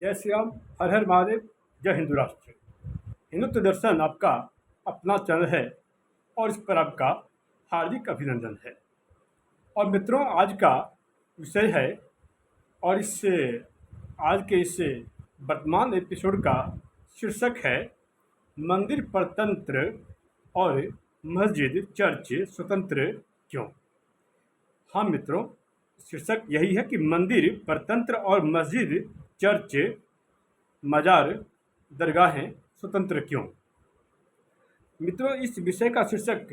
जय श्री राम। हर हर महादेव। जय हिंदू राष्ट्र। हिंदुत्व दर्शन आपका अपना चैनल है और इस पर आपका हार्दिक अभिनंदन है। और मित्रों, आज का विषय है और आज के इस वर्तमान एपिसोड का शीर्षक है मंदिर परतंत्र और मस्जिद चर्च स्वतंत्र क्यों। हाँ मित्रों, शीर्षक यही है कि मंदिर परतंत्र और मस्जिद चर्च मजार दरगाहें स्वतंत्र क्यों। मित्रों, इस विषय का शीर्षक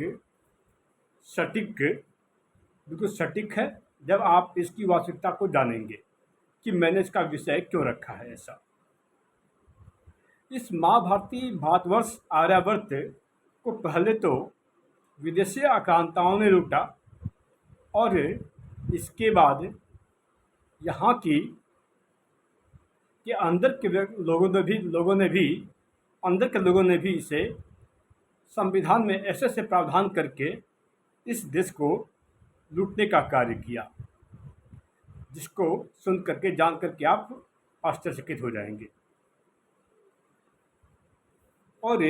सटीक बिल्कुल सटीक है जब आप इसकी वास्तविकता को जानेंगे कि मैंने इसका विषय क्यों रखा है। ऐसा इस महाभारती भारतवर्ष आर्यावर्त को पहले तो विदेशी आक्रांताओं ने लूटा और इसके बाद यहाँ की कि अंदर के लोगों ने भी इसे संविधान में ऐसे ऐसे प्रावधान करके इस देश को लूटने का कार्य किया, जिसको सुन करके जान करके आप आश्चर्यचकित हो जाएंगे। और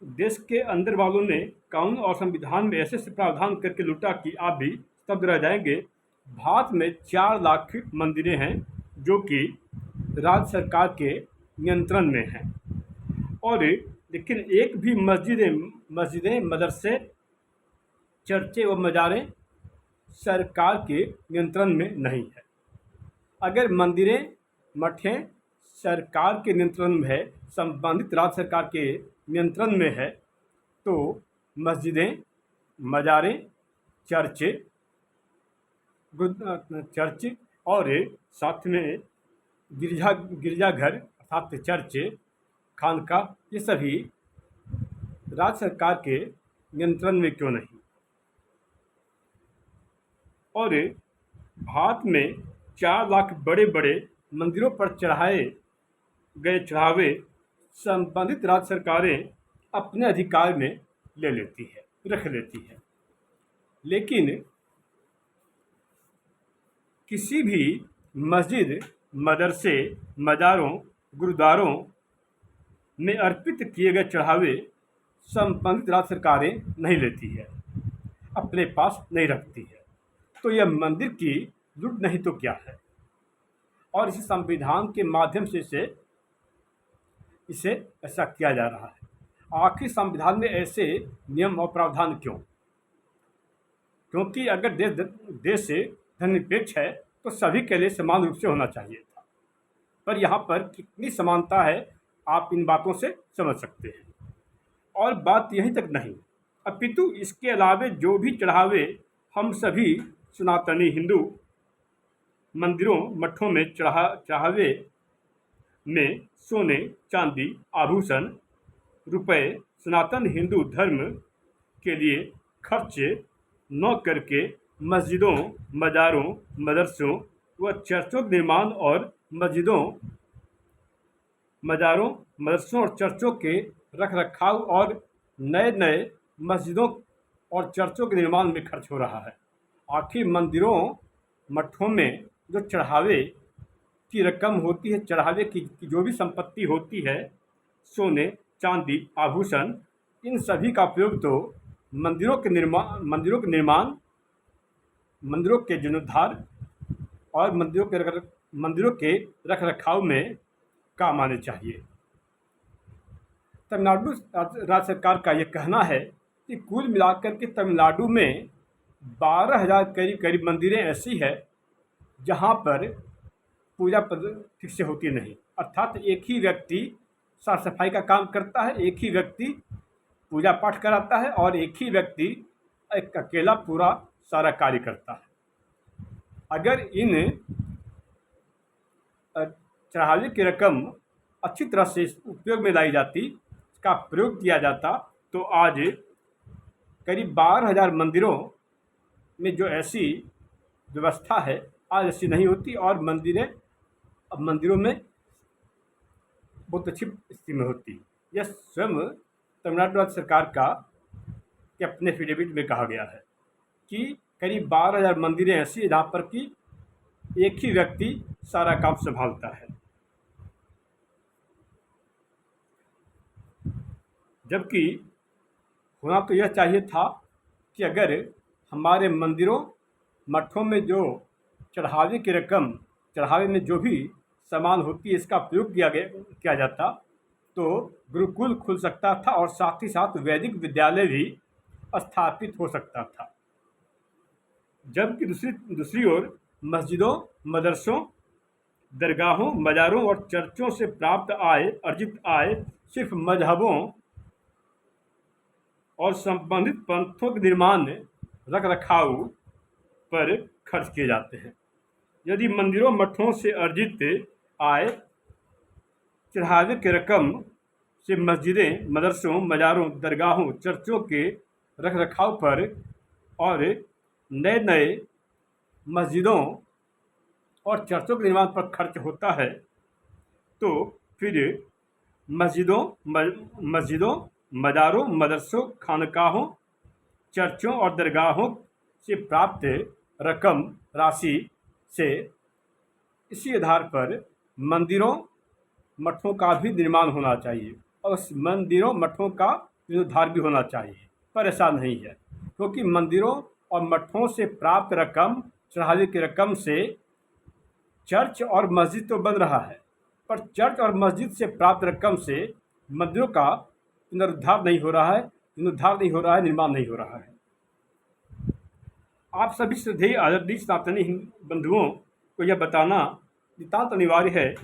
देश के अंदर वालों ने कानून और संविधान में ऐसे ऐसे प्रावधान करके लूटा कि आप भी स्तब्ध रह जाएंगे। भारत में 4 लाख मंदिरें हैं जो कि राज्य सरकार के नियंत्रण में हैं, और लेकिन एक भी मस्जिदें मदरसे चर्चे व मजारें सरकार के नियंत्रण में नहीं है। अगर मंदिरें मठें सरकार के नियंत्रण में है, संबंधित राज्य सरकार के नियंत्रण में है, तो मस्जिदें मजारें चर्च और साथ में गिरजाघर अर्थात चर्च खानका, ये सभी राज्य सरकार के नियंत्रण में क्यों नहीं। और भारत में 4 लाख बड़े बड़े मंदिरों पर चढ़ाए गए चढ़ावे संबंधित राज्य सरकारें अपने अधिकार में ले लेती है, रख लेती है। लेकिन किसी भी मस्जिद मदरसे मज़ारों गुरुद्वारों में अर्पित किए गए चढ़ावे संबंधित राज्य सरकारें नहीं लेती है, अपने पास नहीं रखती है। तो यह मंदिर की लूट नहीं तो क्या है। और इस संविधान के माध्यम से इसे ऐसा किया जा रहा है। आखिर संविधान में ऐसे नियम और प्रावधान क्यों? क्योंकि अगर देश से धर्मनिरपेक्ष है तो सभी के लिए समान रूप से होना चाहिए था। पर यहाँ पर कितनी समानता है आप इन बातों से समझ सकते हैं। और बात यहीं तक नहीं, अपितु इसके अलावे जो भी चढ़ावे हम सभी सनातनी हिंदू मंदिरों मठों में चढ़ावे में सोने चांदी आभूषण रुपए सनातन हिंदू धर्म के लिए खर्च न करके मस्जिदों मज़ारों मदरसों व चर्चों के निर्माण और मज़ारों मदरसों और चर्चों के रख रखाव और नए नए मस्जिदों और चर्चों के निर्माण में खर्च हो रहा है। आखिर मंदिरों मठों में जो चढ़ावे की रकम होती है, चढ़ावे की जो भी संपत्ति होती है, सोने चांदी आभूषण, इन सभी का उपयोग तो मंदिरों के निर्माण मंदिरों के जीर्णोद्धार और मंदिरों के रख रखाव में काम आने चाहिए। तमिलनाडु राज्य सरकार का यह कहना है कि कुल मिलाकर के तमिलनाडु में 12,000 करीब मंदिरें ऐसी है जहां पर पूजा ठीक से होती नहीं। अर्थात एक ही व्यक्ति साफ सफाई का काम करता है, एक ही व्यक्ति पूजा पाठ कराता है और एक ही व्यक्ति एक अकेला पूरा सारा कार्य करता है। अगर इन चढ़ावे की रकम अच्छी तरह से उपयोग में लाई जाती, इसका प्रयोग किया जाता, तो आज करीब 12,000 मंदिरों में जो ऐसी व्यवस्था है आज ऐसी नहीं होती और मंदिरों में बहुत अच्छी स्थिति में होती। यह स्वयं तमिलनाडु राज्य सरकार का के अपने एफिडेविट में कहा गया है कि करीब 12,000 मंदिरें ऐसी हैं जहाँ पर कि एक ही व्यक्ति सारा काम संभालता है। जबकि होना तो यह चाहिए था कि अगर हमारे मंदिरों मठों में जो चढ़ावे की रकम, चढ़ावे में जो भी सामान होती है, इसका प्रयोग किया जाता तो गुरुकुल खुल सकता था और साथ ही साथ वैदिक विद्यालय भी स्थापित हो सकता था। जबकि दूसरी दूसरी ओर मस्जिदों, मदरसों, दरगाहों, मज़ारों और चर्चों से प्राप्त अर्जित आय सिर्फ मजहबों और संबंधित पंथों के निर्माण, रख रखाव पर खर्च किए जाते हैं। यदि मंदिरों, मठों से अर्जित आय, चढ़ावे की रकम से मस्जिदें, मदरसों, मज़ारों, दरगाहों, चर्चों के रख रखाव पर और नए नए मस्जिदों और चर्चों के निर्माण पर खर्च होता है, तो फिर मस्जिदों, मज़ारों, मदरसों, खानकाहों, चर्चों और दरगाहों से प्राप्त रकम राशि से इसी आधार पर मंदिरों, मठों का भी निर्माण होना चाहिए और उस मंदिरों, मठों का जीर्णोद्धार भी होना चाहिए। पर ऐसा नहीं है, क्योंकि मंदिरों और मठों से प्राप्त रकम, चढ़ावे की रकम से चर्च और मस्जिद तो बन रहा है, पर चर्च और मस्जिद से प्राप्त रकम से मंदिरों का पुनरुद्धार नहीं हो रहा है, जीर्णोद्धार नहीं हो रहा है, निर्माण नहीं हो रहा है। आप सभी श्रद्धेय आदरणीय सनातनी बंधुओं को यह बताना नितांत अनिवार्य है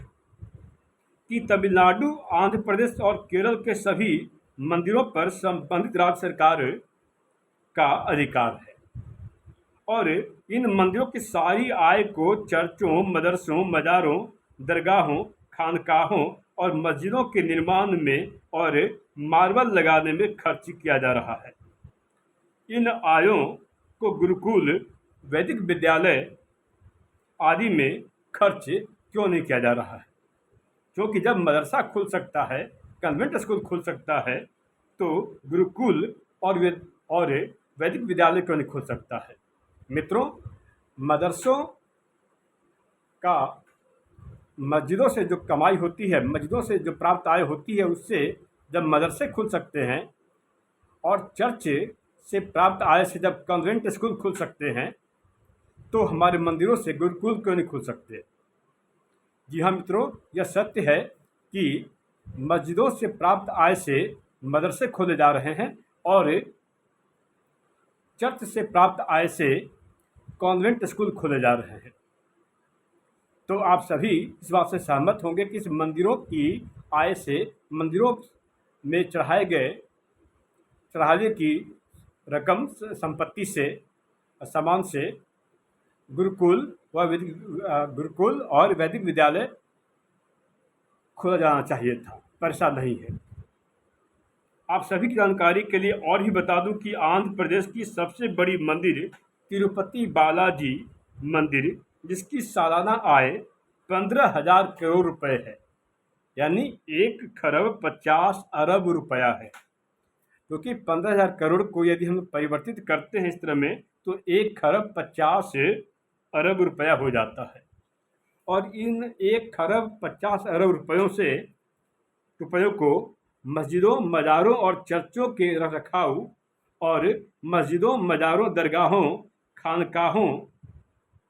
कि तमिलनाडु, आंध्र प्रदेश और केरल के सभी मंदिरों पर संबंधित राज्य सरकार का अधिकार है और इन मंदिरों की सारी आय को चर्चों, मदरसों, मज़ारों, दरगाहों, खानकाहों और मस्जिदों के निर्माण में और मार्बल लगाने में खर्च किया जा रहा है। इन आयों को गुरुकुल, वैदिक विद्यालय आदि में खर्च क्यों नहीं किया जा रहा है? क्योंकि जब मदरसा खुल सकता है, कन्वेंट स्कूल खुल सकता है, तो गुरुकुल और वैदिक विद्यालय क्यों नहीं खुल सकता है? मित्रों, मदरसों का मस्जिदों से जो कमाई होती है, मस्जिदों से जो प्राप्त आय होती है, उससे जब मदरसे खुल सकते हैं और चर्च से प्राप्त आय से जब कन्वेंट स्कूल खुल सकते हैं, तो हमारे मंदिरों से गुरुकुल क्यों नहीं खुल सकते? जी हाँ मित्रों, यह सत्य है कि मस्जिदों से प्राप्त आय से मदरसे खोले जा रहे हैं और चर्च से प्राप्त आय से कॉन्वेंट स्कूल खोले जा रहे हैं। तो आप सभी इस बात से सहमत होंगे कि इस मंदिरों की आय से, मंदिरों में चढ़ावे की रकम, संपत्ति से, सामान से गुरुकुल और वैदिक विद्यालय खोला जाना चाहिए था, पर ऐसा नहीं है। आप सभी की जानकारी के लिए और भी बता दूं कि आंध्र प्रदेश की सबसे बड़ी मंदिर तिरुपति बालाजी मंदिर, जिसकी सालाना आय 15,000 करोड़ रुपए है, यानी 1,50,00,000,000 रुपया है। क्योंकि 15,000 करोड़ को यदि हम परिवर्तित करते हैं इस तरह में, तो 1,50,00,000,000 रुपया हो जाता है। और इन 1,50,00,000,000 रुपयों को मस्जिदों, मज़ारों और चर्चों के रखरखाव और मस्जिदों, मज़ारों, दरगाहों,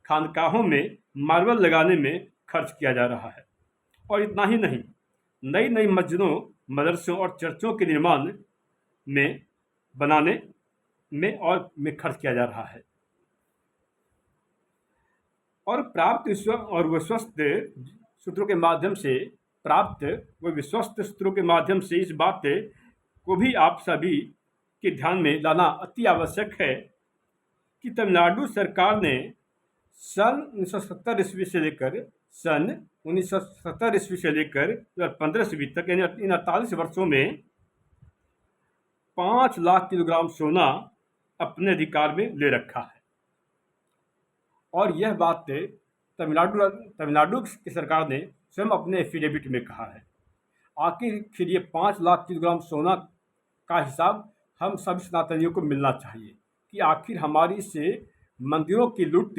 खानकाहों में मार्बल लगाने में खर्च किया जा रहा है। और इतना ही नहीं, नई नई मस्जिदों, मदरसों और चर्चों के निर्माण में, बनाने में खर्च किया जा रहा है। और विश्वस्त सूत्रों के माध्यम से इस बात को भी आप सभी के ध्यान में लाना अति आवश्यक है कि तमिलनाडु सरकार ने सन 1970 ईस्वी से लेकर 2015 ईस्वी तक, यानी इन 48 वर्षों में 5 लाख किलोग्राम सोना अपने अधिकार में ले रखा है। और यह बात तमिलनाडु की सरकार ने स्वयं अपने एफिडेविट में कहा है। आखिर फिर ये 5 लाख किलोग्राम सोना का हिसाब हम सभी सनातनियों को मिलना चाहिए कि आखिर हमारी से मंदिरों की लूट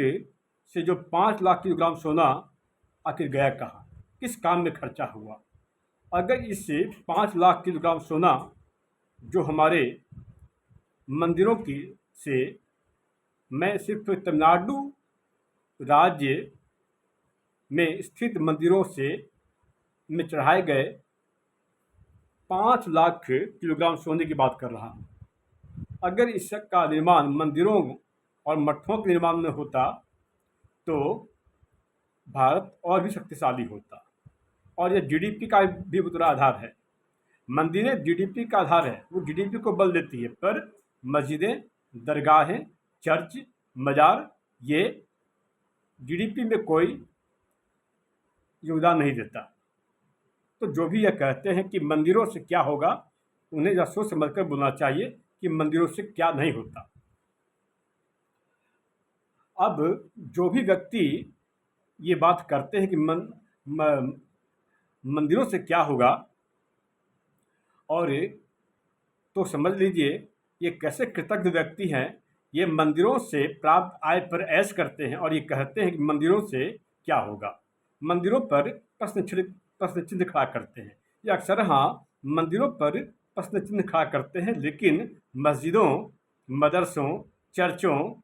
से जो 5 लाख किलोग्राम सोना आखिर गया कहाँ, किस काम में खर्चा हुआ। अगर इससे 5 लाख किलोग्राम सोना जो हमारे मंदिरों की से मैं सिर्फ तमिलनाडु राज्य में स्थित मंदिरों से में चढ़ाए गए 5 लाख किलोग्राम सोने की बात कर रहा हूँ। अगर इसका निर्माण मंदिरों और मठों के निर्माण में होता तो भारत और भी शक्तिशाली होता। और यह जीडीपी का भी बुरा आधार है। मंदिरें जीडीपी का आधार है, वो जीडीपी को बल देती है, पर मस्जिदें, दरगाहें, चर्च, मजार ये जीडीपी में कोई योगदान नहीं देता। तो जो भी यह कहते हैं कि मंदिरों से क्या होगा, उन्हें यह सोच समझकर बोलना चाहिए कि मंदिरों से क्या नहीं होता। अब जो भी व्यक्ति ये बात करते हैं कि मंदिरों से क्या होगा, और तो समझ लीजिए ये कैसे कृतज्ञ व्यक्ति हैं। ये मंदिरों से प्राप्त आय पर ऐश करते हैं और ये कहते हैं कि मंदिरों से क्या होगा। मंदिरों पर प्रश्न चिन्ह खड़ा करते हैं। ये अक्सर मंदिरों पर प्रश्न चिन्ह खड़ा करते हैं, लेकिन मस्जिदों, मदरसों, चर्चों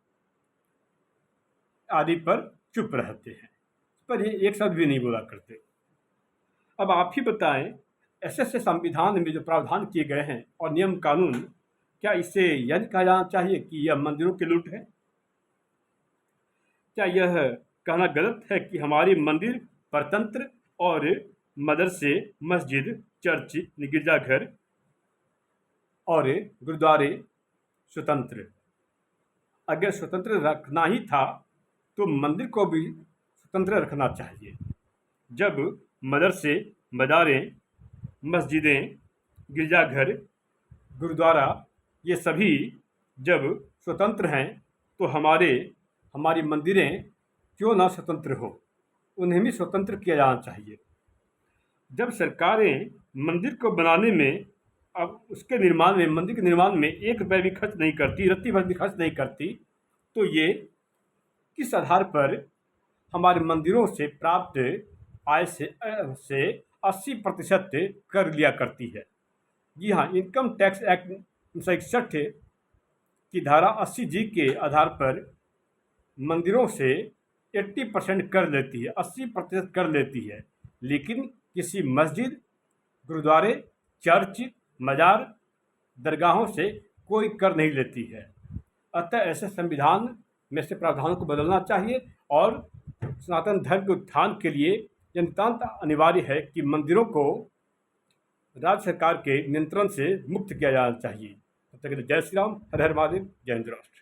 आदि पर चुप रहते हैं। पर ये एक शब्द भी नहीं बोला करते। अब आप ही बताएं, ऐसे संविधान में जो प्रावधान किए गए हैं और नियम कानून, क्या इससे यह नहीं कहा जाना चाहिए कि यह मंदिरों की लूट है? क्या यह कहना गलत है कि हमारे मंदिर परतंत्र और मदरसे, मस्जिद, चर्च, गिरजाघर और गुरुद्वारे स्वतंत्र? अगर स्वतंत्र रखना ही था तो मंदिर को भी स्वतंत्र रखना चाहिए। जब मदरसे, मदारें, मस्जिदें, गिरजाघर, गुरुद्वारा ये सभी जब स्वतंत्र हैं तो हमारी मंदिरें क्यों ना स्वतंत्र हो? उन्हें भी स्वतंत्र किया जाना चाहिए। जब सरकारें मंदिर को बनाने में, अब उसके निर्माण में, मंदिर के निर्माण में 1 रुपये भी खर्च नहीं करती, रत्ती भर भी खर्च नहीं करती, तो ये किस आधार पर हमारे मंदिरों से प्राप्त आय से 80% कर लिया करती है? जी हाँ, इनकम टैक्स एक्ट 1961 की धारा 80G के आधार पर मंदिरों से 80% कर लेती है, 80% कर लेती है, लेकिन किसी मस्जिद, गुरुद्वारे, चर्च, मजार, दरगाहों से कोई कर नहीं लेती है। अतः ऐसे संविधान में से प्रावधानों को बदलना चाहिए और सनातन धर्म के उत्थान के लिए यह नितांत अनिवार्य है कि मंदिरों को राज्य सरकार के नियंत्रण से मुक्त किया जाना चाहिए। तब तक के लिए जय श्री राम, हर हर महादेव, जय हिंद राष्ट्र।